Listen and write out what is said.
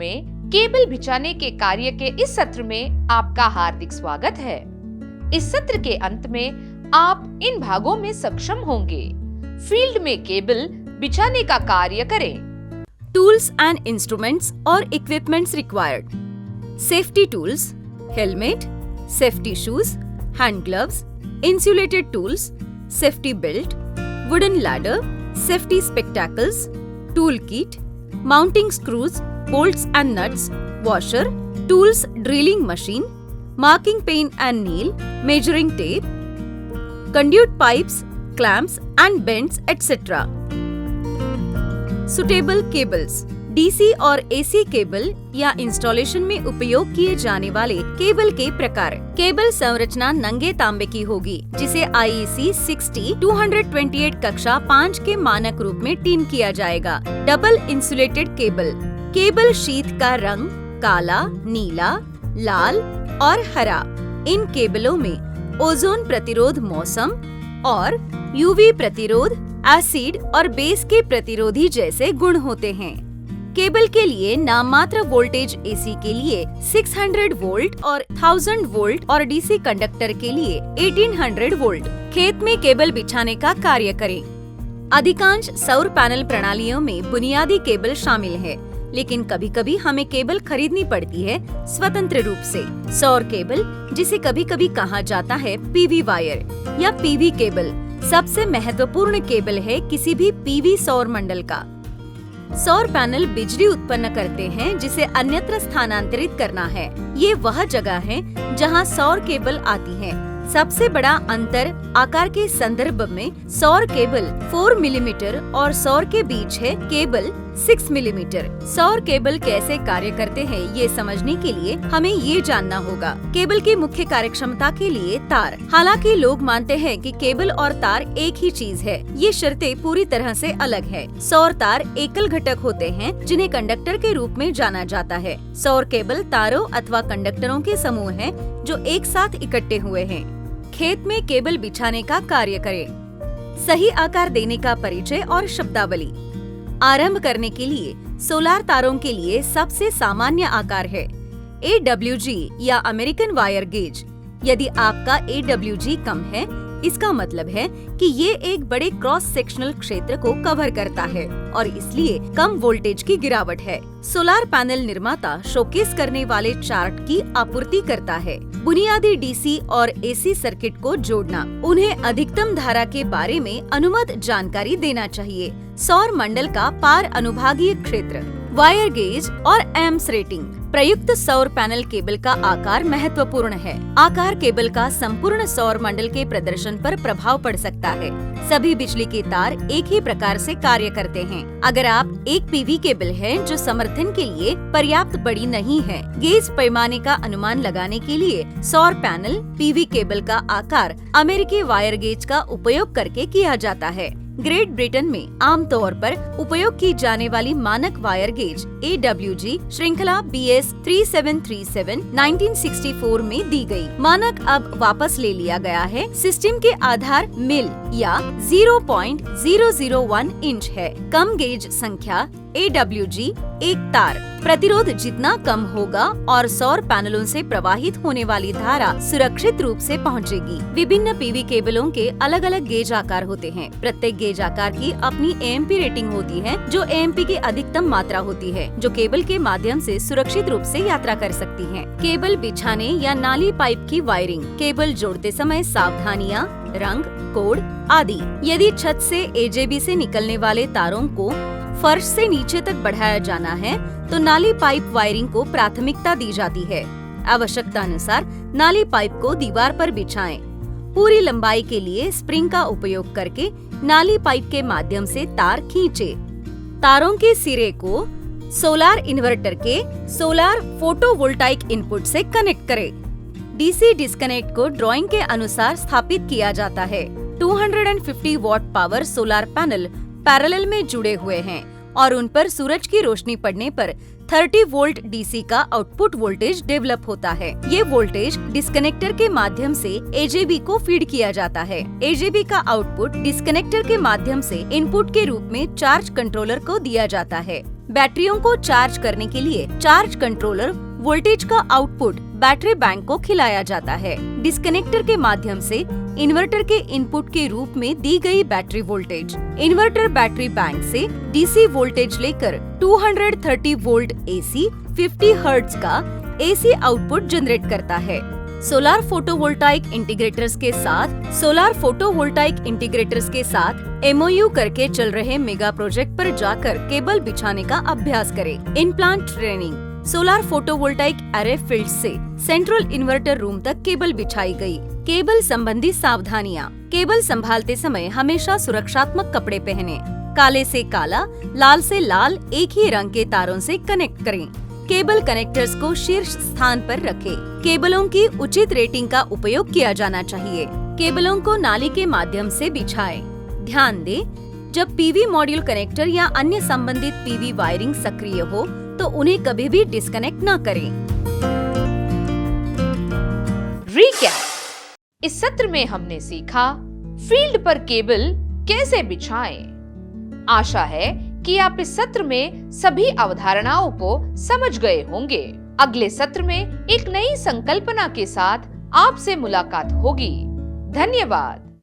में केबल बिछाने के कार्य के इस सत्र में आपका हार्दिक स्वागत है। इस सत्र के अंत में आप इन भागों में सक्षम होंगे। फील्ड में केबल बिछाने का कार्य करें। Tools and instruments or equipments required. Safety tools, helmet, safety shoes, hand gloves, insulated tools, safety belt, wooden ladder, safety spectacles, tool kit, mounting screws, bolts and nuts, washer, tools drilling machine, marking pen and nail, measuring tape, conduit pipes, clamps and bends, etc. Suitable cables, DC और AC cable या installation में उपयोग किए जाने वाले cable के प्रकार। Cable संरचना नंगे तांबे की होगी, जिसे IEC 60-228 कक्षा 5 के मानक रूप में टीन किया जाएगा। Double insulated cable, cable sheet का रंग काला, नीला, लाल और हरा। इन केबलों में ओजोन प्रतिरोध मौसम और यूवी प्रतिरोध, एसिड और बेस के प्रतिरोधी जैसे गुण होते हैं। केबल के लिए नाममात्र वोल्टेज एसी के लिए 600 वोल्ट और 1000 वोल्ट और डीसी कंडक्टर के लिए 1800 वोल्ट। खेत में केबल बिछाने का कार्य करें। अधिकांश सौर पैनल प्रणालियों में बुनियादी केबल शामिल है, लेकिन कभी कभी हमें केबल खरीदनी पड़ती है स्वतंत्र रूप से। सौर केबल, जिसे कभी कभी कहा जाता है पीवी वायर या पीवी केबल, सबसे महत्वपूर्ण केबल है किसी भी पीवी सौर मंडल का। सौर पैनल बिजली उत्पन्न करते हैं जिसे अन्यत्र स्थानांतरित करना है। ये वह जगह है जहां सौर केबल आती है। सबसे बड़ा अंतर आकार के संदर्भ में सौर केबल 4 मिलीमीटर और सौर के बीच है केबल 6 मिलीमीटर। सौर केबल कैसे कार्य करते हैं ये समझने के लिए हमें ये जानना होगा। केबल की मुख्य कार्यक्षमता के लिए तार। हालांकि लोग मानते हैं कि केबल और तार एक ही चीज है, ये शर्तें पूरी तरह से अलग है। सौर तार एकल घटक होते हैं जिन्हें कंडक्टर के रूप में जाना जाता है। सौर केबल तारों अथवा कंडक्टरों के समूह हैं जो एक साथ इकट्ठे हुए हैं। खेत में केबल बिछाने का कार्य करें। सही आकार देने का परिचय और शब्दावली। आरंभ करने के लिए सोलार तारों के लिए सबसे सामान्य आकार है AWG या अमेरिकन वायर गेज। यदि आपका AWG कम है, इसका मतलब है कि ये एक बड़े क्रॉस सेक्शनल क्षेत्र को कवर करता है और इसलिए कम वोल्टेज की गिरावट है। सोलार पैनल निर्माता शोकेस करने वाले चार्ट की आपूर्ति करता है। बुनियादी डीसी और एसी सर्किट को जोड़ना। उन्हें अधिकतम धारा के बारे में अनुमत जानकारी देना चाहिए। सौर मंडल का पार अनुभागीय क्षेत्र, वायर गेज और एम्स रेटिंग। प्रयुक्त सौर पैनल केबल का आकार महत्वपूर्ण है। आकार केबल का संपूर्ण सौर मंडल के प्रदर्शन पर प्रभाव पड़ सकता है। सभी बिजली के तार एक ही प्रकार से कार्य करते हैं। अगर आप एक पीवी केबल है जो समर्थन के लिए पर्याप्त बड़ी नहीं है, गेज पैमाने का अनुमान लगाने के लिए सौर पैनल पीवी केबल का आकार अमेरिकी वायर गेज का उपयोग करके किया जाता है। ग्रेट ब्रिटेन में आमतौर पर उपयोग की जाने वाली मानक वायर गेज AWG श्रृंखला BS 3737 1964 में दी गई। मानक अब वापस ले लिया गया है। सिस्टम के आधार मिल या 0.001 इंच है। कम गेज संख्या AWG एक तार। प्रतिरोध जितना कम होगा और सौर पैनलों से प्रवाहित होने वाली धारा सुरक्षित रूप से पहुंचेगी। विभिन्न पीवी केबलों के अलग अलग गेज आकार होते हैं। प्रत्येक गेज आकार की अपनी AMP रेटिंग होती है, जो AMP की अधिकतम मात्रा होती है, जो केबल के माध्यम से सुरक्षित रूप से यात्रा कर सकती है। केबल बिछाने या नाली पाइप की वायरिंग। केबल जोड़ते समय सावधानियां, रंग, कोड आदि। यदि छत से AJB से निकलने वाले तारों को फर्श से नीचे तक बढ़ाया जाना है तो नाली पाइप वायरिंग को प्राथमिकता दी जाती है। आवश्यकता अनुसार नाली पाइप को दीवार पर बिछाएं। पूरी लंबाई के लिए स्प्रिंग का उपयोग करके नाली पाइप के माध्यम से तार खींचें। तारों के सिरे को सोलार इन्वर्टर के सोलार फोटोवोल्टाइक इनपुट से कनेक्ट करें। डीसी डिस्कनेक्ट को ड्राइंग के अनुसार स्थापित किया जाता है। 250 what power solar panel parallel में जुड़े हुए हैं और उन पर सूरज की रोशनी पड़ने पर 30 वोल्ट डीसी का आउटपुट वोल्टेज डेवलप होता है। ये वोल्टेज डिस्कनेक्टर के माध्यम से AJB को फीड किया जाता है। AJB का आउटपुट डिस्कनेक्टर के माध्यम से इनपुट के रूप में चार्ज कंट्रोलर को दिया जाता है। बैटरियों को चार्ज करने के लिए चार्ज कंट्रोलर वोल्टेज का आउटपुट बैटरी बैंक को खिलाया जाता है। डिस्कनेक्टर के माध्यम से इन्वर्टर के इनपुट के रूप में दी गई battery voltage inverter battery bank से डीसी वोल्टेज लेकर 230 वोल्ट एसी 50 हर्ट्ज का एसी आउटपुट जनरेट करता है। सोलार फोटोवोल्टाइक इंटीग्रेटर्स के साथ एमओयू करके चल रहे मेगा प्रोजेक्ट पर जाकर केबल बिछाने का अभ्यास करें। In plant training solar photovoltaic array field से सेंट्रल इन्वर्टर रूम तक केबल बिछाई गई। केबल संबंधी सावधानियाँ। केबल संभालते समय हमेशा सुरक्षात्मक कपड़े पहने। काले से काला, लाल से लाल एक ही रंग के तारों से कनेक्ट करें। केबल कनेक्टर्स को शीर्ष स्थान पर रखें। केबलों की उचित रेटिंग का उपयोग किया जाना चाहिए। केबलों को नाली के माध्यम से बिछाएं। ध्यान दें, जब पीवी मॉड्यूल कनेक्टर या अन्य संबंधित पीवी वायरिंग सक्रिय हो तो उन्हें कभी भी डिस्कनेक्ट न करें। रिकैप। इस सत्र में हमने सीखा फील्ड पर केबल कैसे बिछाएं। आशा है कि आप इस सत्र में सभी अवधारणाओं को समझ गए होंगे। अगले सत्र में एक नई संकल्पना के साथ आपसे मुलाकात होगी। धन्यवाद।